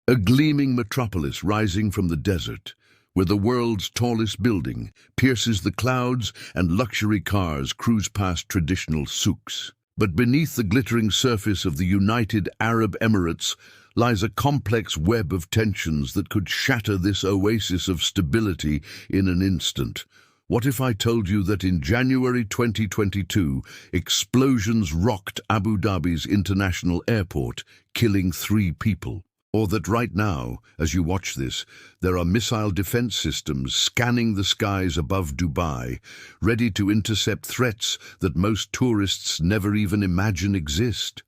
A gleaming metropolis rising from the desert, where the world's tallest building pierces the clouds and luxury cars cruise past traditional souks. But beneath the glittering surface of the United Arab Emirates lies a complex web of tensions that could shatter this oasis of stability in an instant. What if I told you that in January 2022, explosions rocked Abu Dhabi's international airport, killing 3 people? Or that right now, as you watch this, there are missile defense systems scanning the skies above Dubai, ready to intercept threats that most tourists never even imagine exist?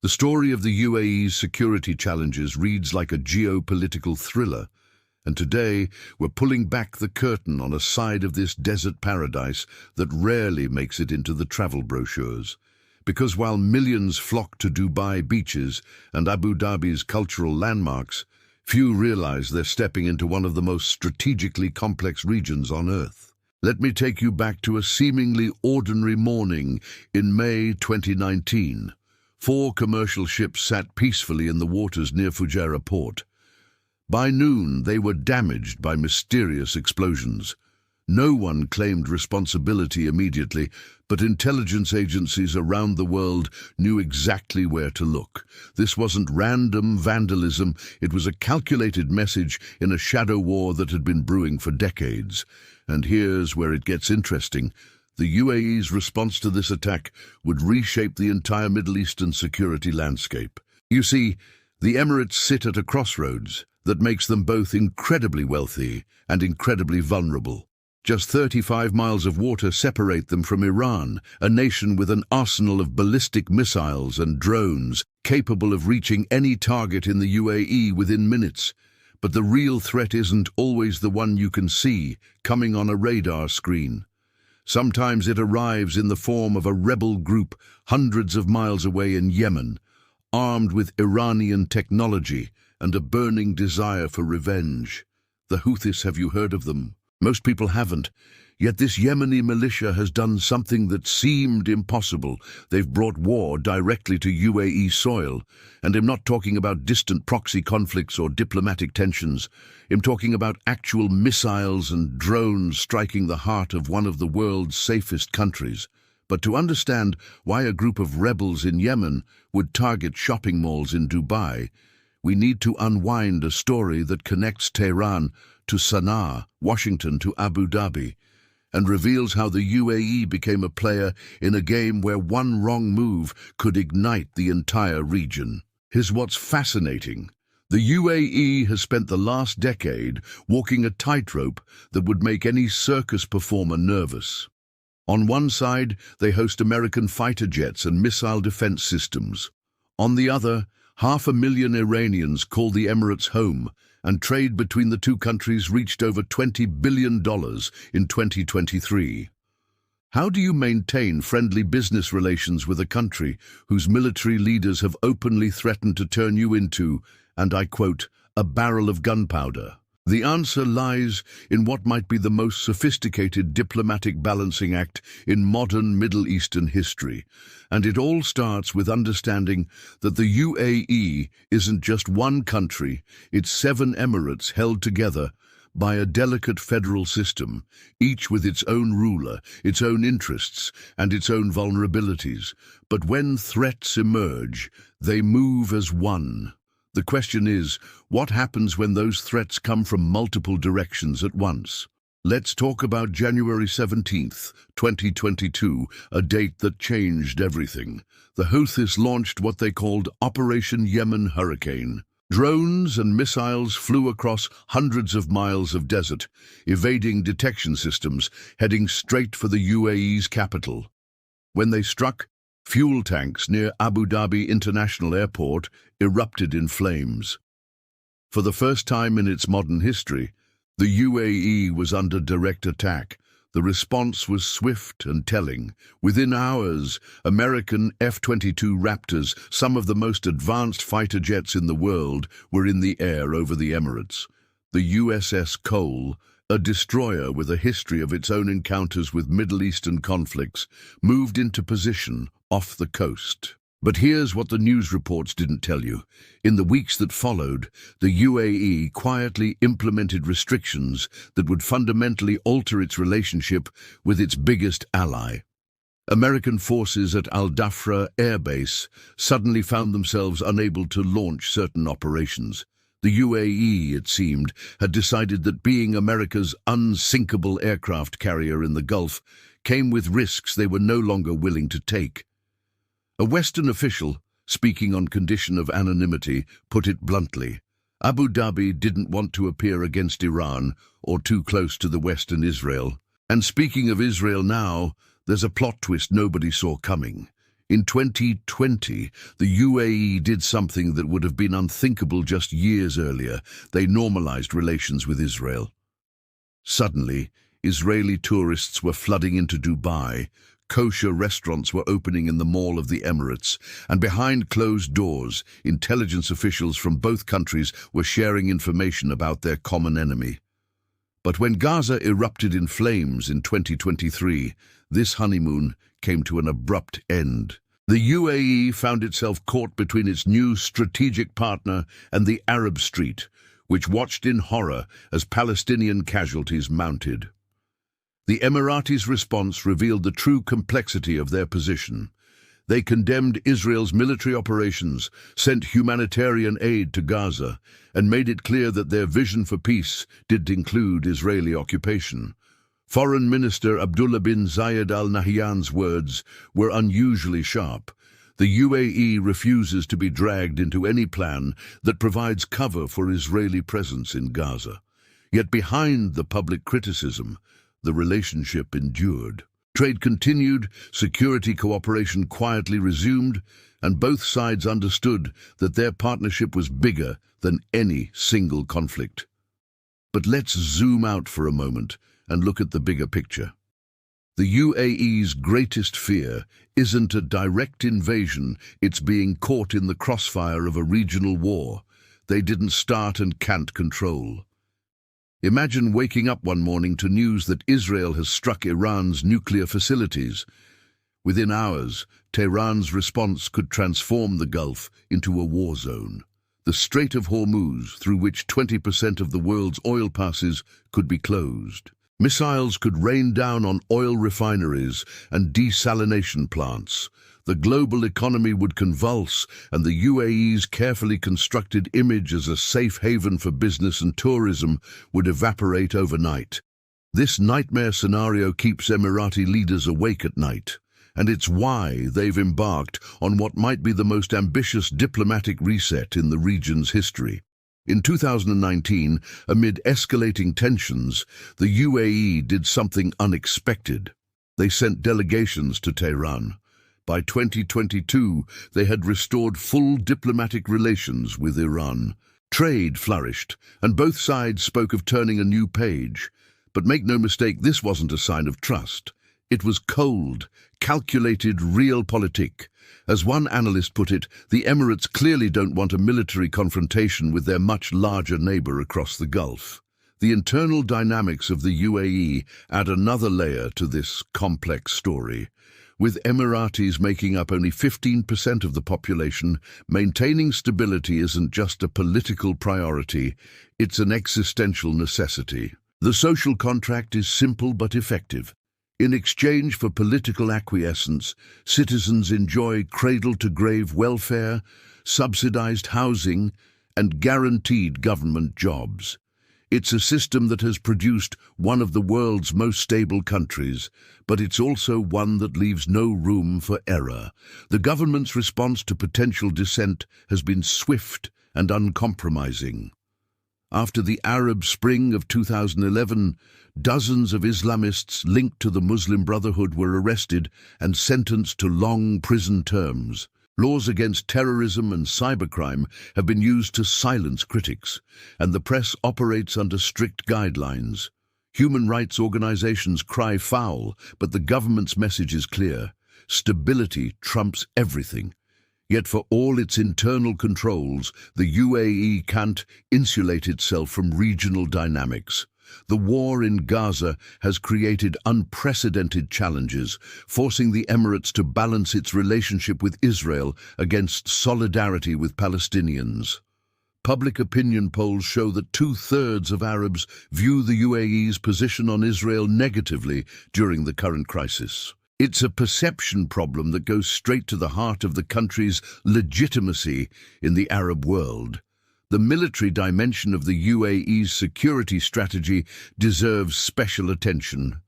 The story of the UAE's security challenges reads like a geopolitical thriller, and today we're pulling back the curtain on a side of this desert paradise that rarely makes it into the travel brochures. Because while millions flock to Dubai beaches and Abu Dhabi's cultural landmarks, few realize they're stepping into one of the most strategically complex regions on Earth. Let me take you back to a seemingly ordinary morning in May 2019. 4 commercial ships sat peacefully in the waters near Fujairah port. By noon, they were damaged by mysterious explosions. No one claimed responsibility immediately, but intelligence agencies around the world knew exactly where to look. This wasn't random vandalism, it was a calculated message in a shadow war that had been brewing for decades. And here's where it gets interesting. The UAE's response to this attack would reshape the entire Middle Eastern security landscape. You see, the Emirates sit at a crossroads that makes them both incredibly wealthy and incredibly vulnerable. Just 35 miles of water separate them from Iran, a nation with an arsenal of ballistic missiles and drones capable of reaching any target in the UAE within minutes. But the real threat isn't always the one you can see coming on a radar screen. Sometimes it arrives in the form of a rebel group hundreds of miles away in Yemen, armed with Iranian technology and a burning desire for revenge. The Houthis, have you heard of them? Most people haven't, yet this Yemeni militia has done something that seemed impossible. They've brought war directly to UAE soil, and I'm not talking about distant proxy conflicts or diplomatic tensions. I'm talking about actual missiles and drones striking the heart of one of the world's safest countries. But to understand why a group of rebels in Yemen would target shopping malls in Dubai, we need to unwind a story that connects Tehran to Sana'a, Washington to Abu Dhabi, and reveals how the UAE became a player in a game where one wrong move could ignite the entire region. Here's what's fascinating. The UAE has spent the last decade walking a tightrope that would make any circus performer nervous. On one side, they host American fighter jets and missile defense systems. On the other, 500,000 Iranians call the Emirates home, and trade between the two countries reached over $20 billion in 2023. How do you maintain friendly business relations with a country whose military leaders have openly threatened to turn you into, and I quote, a barrel of gunpowder? The answer lies in what might be the most sophisticated diplomatic balancing act in modern Middle Eastern history. And it all starts with understanding that the UAE isn't just one country, it's 7 emirates held together by a delicate federal system, each with its own ruler, its own interests, and its own vulnerabilities. But when threats emerge, they move as one. The question is, what happens when those threats come from multiple directions at once? Let's talk about January 17th, 2022, a date that changed everything. The Houthis launched what they called Operation Yemen Hurricane. Drones and missiles flew across hundreds of miles of desert, evading detection systems, heading straight for the UAE's capital. When they struck, fuel tanks near Abu Dhabi International Airport erupted in flames. For the first time in its modern history, the UAE was under direct attack. The response was swift and telling. Within hours, American F-22 Raptors, some of the most advanced fighter jets in the world, were in the air over the Emirates. The USS Cole, a destroyer with a history of its own encounters with Middle Eastern conflicts, moved into position off the coast. But here's what the news reports didn't tell you. In the weeks that followed, the UAE quietly implemented restrictions that would fundamentally alter its relationship with its biggest ally. American forces at Al Dhafra Air Base suddenly found themselves unable to launch certain operations. The UAE, it seemed, had decided that being America's unsinkable aircraft carrier in the Gulf came with risks they were no longer willing to take. A Western official, speaking on condition of anonymity, put it bluntly. Abu Dhabi didn't want to appear against Iran or too close to the West and Israel. And speaking of Israel now, there's a plot twist nobody saw coming. In 2020, the UAE did something that would have been unthinkable just years earlier. They normalized relations with Israel. Suddenly, Israeli tourists were flooding into Dubai, kosher restaurants were opening in the Mall of the Emirates, and behind closed doors, intelligence officials from both countries were sharing information about their common enemy. But when Gaza erupted in flames in 2023, this honeymoon came to an abrupt end. The UAE found itself caught between its new strategic partner and the Arab Street, which watched in horror as Palestinian casualties mounted. The Emiratis' response revealed the true complexity of their position. They condemned Israel's military operations, sent humanitarian aid to Gaza, and made it clear that their vision for peace did include Israeli occupation. Foreign Minister Abdullah bin Zayed Al Nahyan's words were unusually sharp. The UAE refuses to be dragged into any plan that provides cover for Israeli presence in Gaza. Yet behind the public criticism, the relationship endured. Trade continued, security cooperation quietly resumed, and both sides understood that their partnership was bigger than any single conflict. But let's zoom out for a moment and look at the bigger picture. The UAE's greatest fear isn't a direct invasion, it's being caught in the crossfire of a regional war they didn't start and can't control. Imagine waking up one morning to news that Israel has struck Iran's nuclear facilities. Within hours, Tehran's response could transform the Gulf into a war zone. The Strait of Hormuz, through which 20% of the world's oil passes, could be closed. Missiles could rain down on oil refineries and desalination plants. The global economy would convulse, and the UAE's carefully constructed image as a safe haven for business and tourism would evaporate overnight. This nightmare scenario keeps Emirati leaders awake at night, and it's why they've embarked on what might be the most ambitious diplomatic reset in the region's history. In 2019, amid escalating tensions, the UAE did something unexpected. They sent delegations to Tehran. By 2022, they had restored full diplomatic relations with Iran. Trade flourished, and both sides spoke of turning a new page. But make no mistake, this wasn't a sign of trust. It was cold, calculated realpolitik. As one analyst put it, the Emirates clearly don't want a military confrontation with their much larger neighbor across the Gulf. The internal dynamics of the UAE add another layer to this complex story. With Emiratis making up only 15% of the population, maintaining stability isn't just a political priority, it's an existential necessity. The social contract is simple but effective. In exchange for political acquiescence, citizens enjoy cradle-to-grave welfare, subsidized housing, and guaranteed government jobs. It's a system that has produced one of the world's most stable countries, but it's also one that leaves no room for error. The government's response to potential dissent has been swift and uncompromising. After the Arab Spring of 2011, dozens of Islamists linked to the Muslim Brotherhood were arrested and sentenced to long prison terms. Laws against terrorism and cybercrime have been used to silence critics, and the press operates under strict guidelines. Human rights organizations cry foul, but the government's message is clear. Stability trumps everything. Yet for all its internal controls, the UAE can't insulate itself from regional dynamics. The war in Gaza has created unprecedented challenges, forcing the Emirates to balance its relationship with Israel against solidarity with Palestinians. Public opinion polls show that two-thirds of Arabs view the UAE's position on Israel negatively during the current crisis. It's a perception problem that goes straight to the heart of the country's legitimacy in the Arab world. The military dimension of the UAE's security strategy deserves special attention.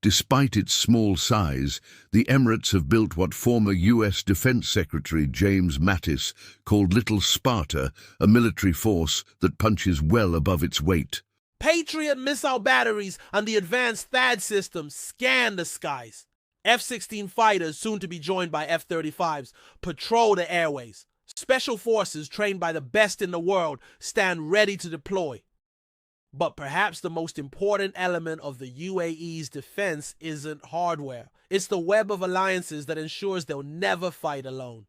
Despite its small size, the Emirates have built what former U.S. Defense Secretary James Mattis called Little Sparta, a military force that punches well above its weight. Patriot missile batteries and the advanced THAAD system scan the skies. F-16 fighters, soon to be joined by F-35s, patrol the airways. Special forces trained by the best in the world stand ready to deploy. But perhaps the most important element of the UAE's defense isn't hardware. It's the web of alliances that ensures they'll never fight alone.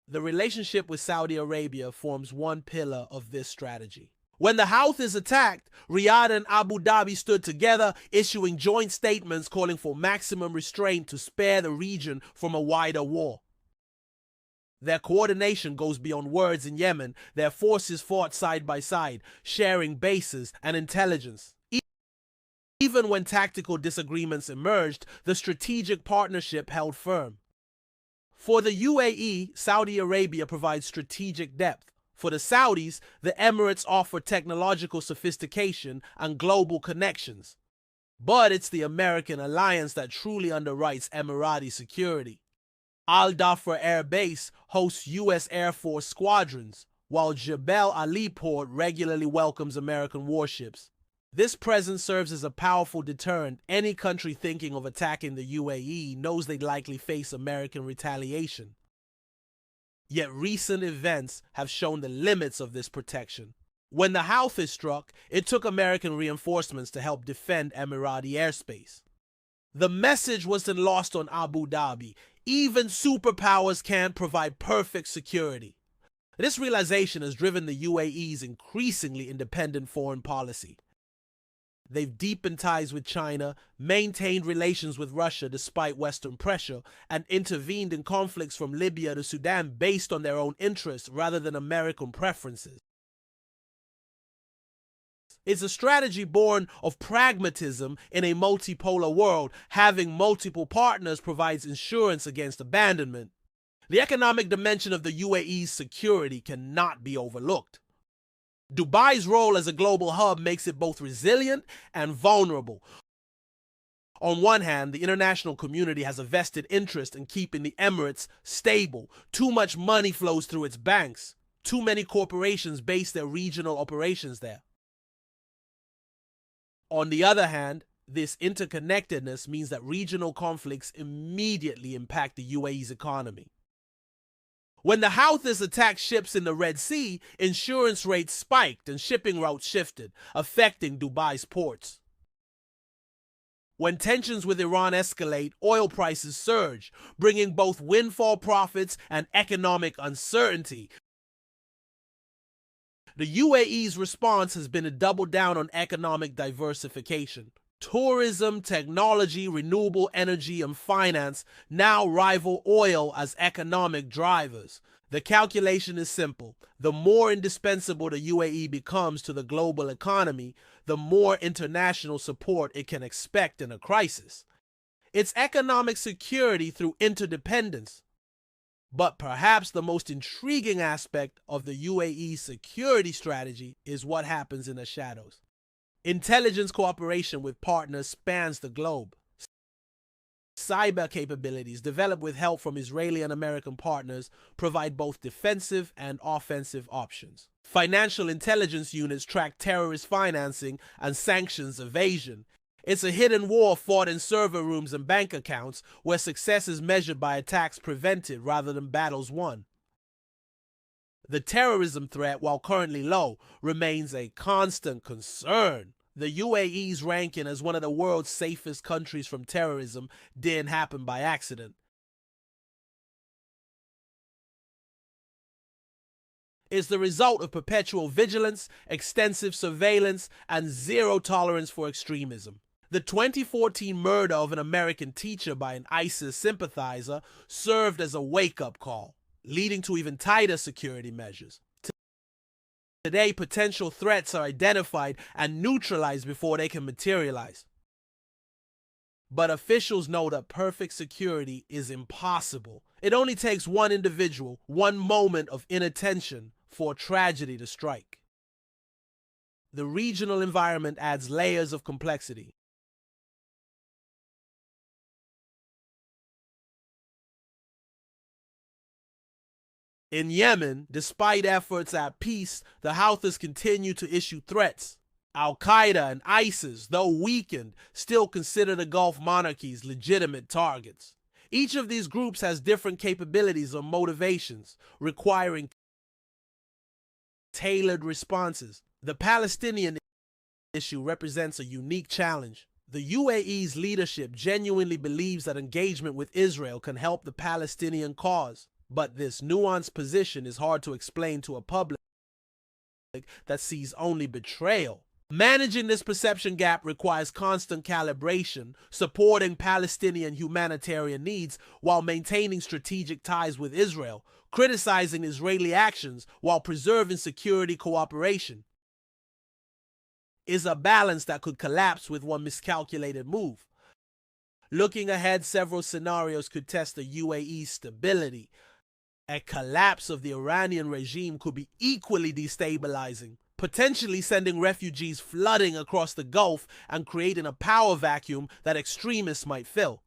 The relationship with Saudi Arabia forms one pillar of this strategy. When the Houthis attacked, Riyadh and Abu Dhabi stood together, issuing joint statements calling for maximum restraint to spare the region from a wider war. Their coordination goes beyond words in Yemen. Their forces fought side by side, sharing bases and intelligence. Even when tactical disagreements emerged, the strategic partnership held firm. For the UAE, Saudi Arabia provides strategic depth. For the Saudis, the Emirates offer technological sophistication and global connections. But it's the American alliance that truly underwrites Emirati security. Al Dhafra Air Base hosts U.S. Air Force squadrons, while Jebel Ali Port regularly welcomes American warships. This presence serves as a powerful deterrent. Any country thinking of attacking the UAE knows they'd likely face American retaliation. Yet recent events have shown the limits of this protection. When the Houthis struck, it took American reinforcements to help defend Emirati airspace. The message wasn't lost on Abu Dhabi. Even superpowers can't provide perfect security. This realization has driven the UAE's increasingly independent foreign policy. They've deepened ties with China, maintained relations with Russia despite Western pressure, and intervened in conflicts from Libya to Sudan based on their own interests rather than American preferences. It's a strategy born of pragmatism in a multipolar world. Having multiple partners provides insurance against abandonment. The economic dimension of the UAE's security cannot be overlooked. Dubai's role as a global hub makes it both resilient and vulnerable. On one hand, the international community has a vested interest in keeping the Emirates stable. Too much money flows through its banks. Too many corporations base their regional operations there. On the other hand, this interconnectedness means that regional conflicts immediately impact the UAE's economy. When the Houthis attacked ships in the Red Sea, insurance rates spiked and shipping routes shifted, affecting Dubai's ports. When tensions with Iran escalate, oil prices surge, bringing both windfall profits and economic uncertainty. The UAE's response has been to double down on economic diversification. Tourism, technology, renewable energy, and finance now rival oil as economic drivers. The calculation is simple. The more indispensable the UAE becomes to the global economy, the more international support it can expect in a crisis. It's economic security through interdependence. But perhaps the most intriguing aspect of the UAE's security strategy is what happens in the shadows. Intelligence cooperation with partners spans the globe. Cyber capabilities developed with help from Israeli and American partners provide both defensive and offensive options. Financial intelligence units track terrorist financing and sanctions evasion. It's a hidden war fought in server rooms and bank accounts where success is measured by attacks prevented rather than battles won. The terrorism threat, while currently low, remains a constant concern. The UAE's ranking as one of the world's safest countries from terrorism didn't happen by accident. is the result of perpetual vigilance, extensive surveillance, and zero tolerance for extremism. The 2014 murder of an American teacher by an ISIS sympathizer served as a wake-up call, leading to even tighter security measures. Today, potential threats are identified and neutralized before they can materialize. But officials know that perfect security is impossible. It only takes one individual, one moment of inattention for tragedy to strike. The regional environment adds layers of complexity. In Yemen, despite efforts at peace, the Houthis continue to issue threats. Al-Qaeda and ISIS, though weakened, still consider the Gulf monarchies legitimate targets. Each of these groups has different capabilities or motivations, requiring tailored responses. The Palestinian issue represents a unique challenge. The UAE's leadership genuinely believes that engagement with Israel can help the Palestinian cause, but this nuanced position is hard to explain to a public that sees only betrayal. Managing this perception gap requires constant calibration, supporting Palestinian humanitarian needs while maintaining strategic ties with Israel, criticizing Israeli actions while preserving security cooperation. Is a balance that could collapse with one miscalculated move. Looking ahead, several scenarios could test the UAE's stability. A collapse of the Iranian regime could be equally destabilizing, potentially sending refugees flooding across the Gulf and creating a power vacuum that extremists might fill.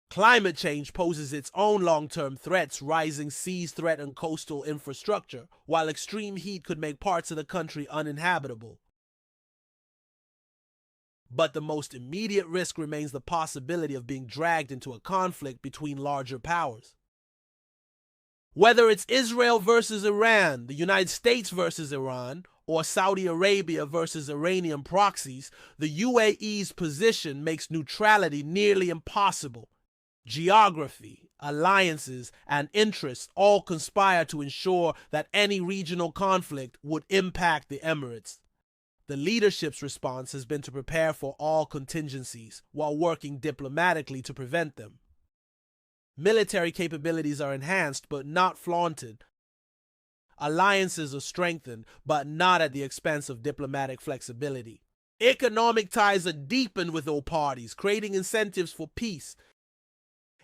Climate change poses its own long-term threats. Rising seas threaten coastal infrastructure, while extreme heat could make parts of the country uninhabitable. But the most immediate risk remains the possibility of being dragged into a conflict between larger powers. Whether it's Israel versus Iran, the United States versus Iran, or Saudi Arabia versus Iranian proxies, the UAE's position makes neutrality nearly impossible. Geography, alliances, and interests all conspire to ensure that any regional conflict would impact the Emirates. The leadership's response has been to prepare for all contingencies while working diplomatically to prevent them. Military capabilities are enhanced but not flaunted. Alliances are strengthened but not at the expense of diplomatic flexibility. Economic ties are deepened with all parties, creating incentives for peace.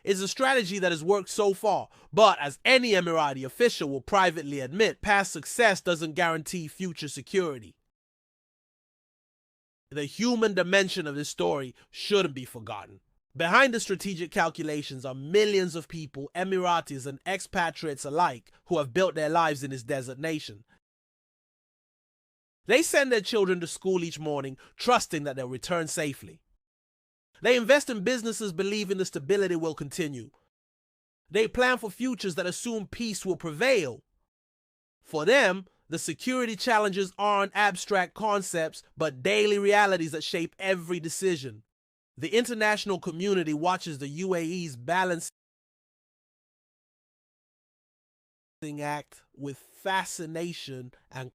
It's a strategy that has worked so far, but as any Emirati official will privately admit, past success doesn't guarantee future security. The human dimension of this story shouldn't be forgotten. Behind the strategic calculations are millions of people, Emiratis and expatriates alike, who have built their lives in this desert nation. They send their children to school each morning, trusting that they'll return safely. They invest in businesses believing the stability will continue. They plan for futures that assume peace will prevail. For them, the security challenges aren't abstract concepts, but daily realities that shape every decision. The international community watches the UAE's balancing act with fascination and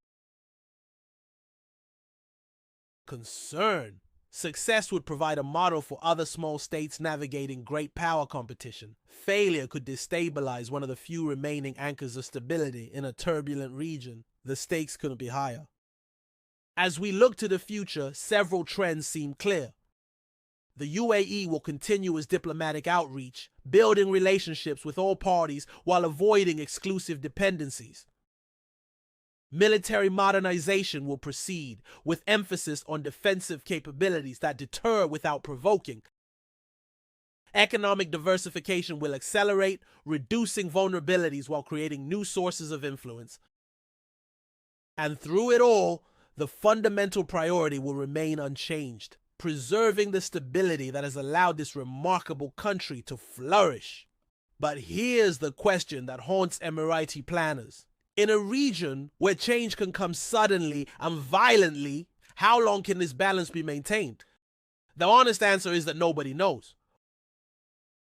concern. Success would provide a model for other small states navigating great power competition. Failure could destabilize one of the few remaining anchors of stability in a turbulent region. The stakes couldn't be higher. As we look to the future, several trends seem clear. The UAE will continue its diplomatic outreach, building relationships with all parties while avoiding exclusive dependencies. Military modernization will proceed, with emphasis on defensive capabilities that deter without provoking. Economic diversification will accelerate, reducing vulnerabilities while creating new sources of influence. And through it all, the fundamental priority will remain unchanged: preserving the stability that has allowed this remarkable country to flourish. But here's the question that haunts Emirati planners. In a region where change can come suddenly and violently, how long can this balance be maintained? The honest answer is that nobody knows.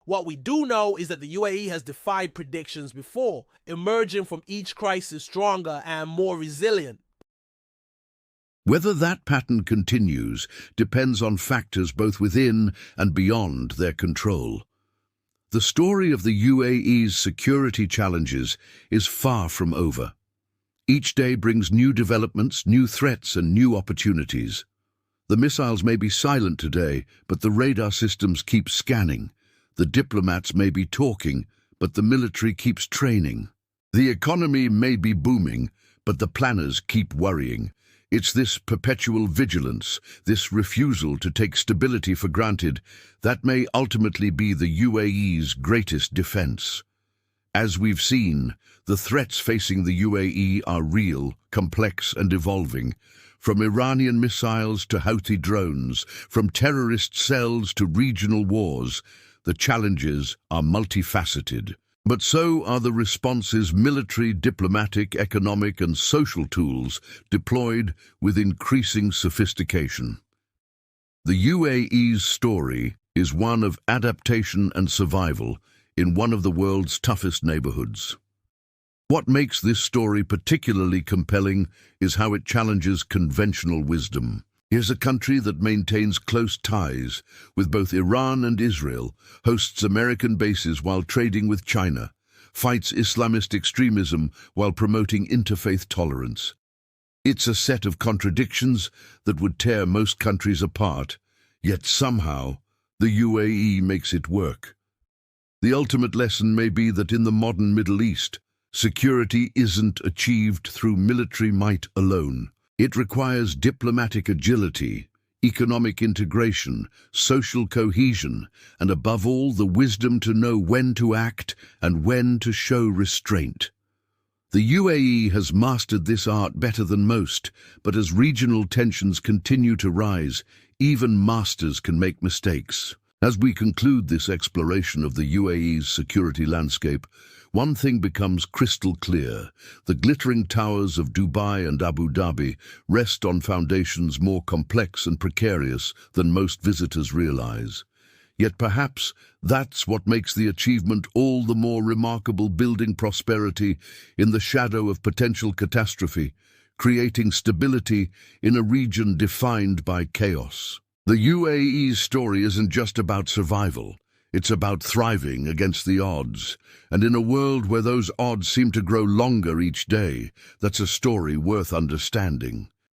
What we do know is that the UAE has defied predictions before, emerging from each crisis stronger and more resilient. Whether that pattern continues depends on factors both within and beyond their control. The story of the UAE's security challenges is far from over. Each day brings new developments, new threats, and new opportunities. The missiles may be silent today, but the radar systems keep scanning. The diplomats may be talking, but the military keeps training. The economy may be booming, but the planners keep worrying. It's this perpetual vigilance, this refusal to take stability for granted, that may ultimately be the UAE's greatest defense. As we've seen, the threats facing the UAE are real, complex, and evolving. From Iranian missiles to Houthi drones, from terrorist cells to regional wars, the challenges are multifaceted. But so are the responses: military, diplomatic, economic, and social tools deployed with increasing sophistication. The UAE's story is one of adaptation and survival in one of the world's toughest neighborhoods. What makes this story particularly compelling is how it challenges conventional wisdom. Here's a country that maintains close ties with both Iran and Israel, hosts American bases while trading with China, fights Islamist extremism while promoting interfaith tolerance. It's a set of contradictions that would tear most countries apart, yet somehow the UAE makes it work. The ultimate lesson may be that in the modern Middle East, security isn't achieved through military might alone. It requires diplomatic agility, economic integration, social cohesion, and above all, the wisdom to know when to act and when to show restraint. The UAE has mastered this art better than most, but as regional tensions continue to rise, even masters can make mistakes. As we conclude this exploration of the UAE's security landscape, one thing becomes crystal clear: the glittering towers of Dubai and Abu Dhabi rest on foundations more complex and precarious than most visitors realize. Yet perhaps that's what makes the achievement all the more remarkable: building prosperity in the shadow of potential catastrophe, creating stability in a region defined by chaos. The UAE's story isn't just about survival. It's about thriving against the odds. And in a world where those odds seem to grow longer each day, that's a story worth understanding.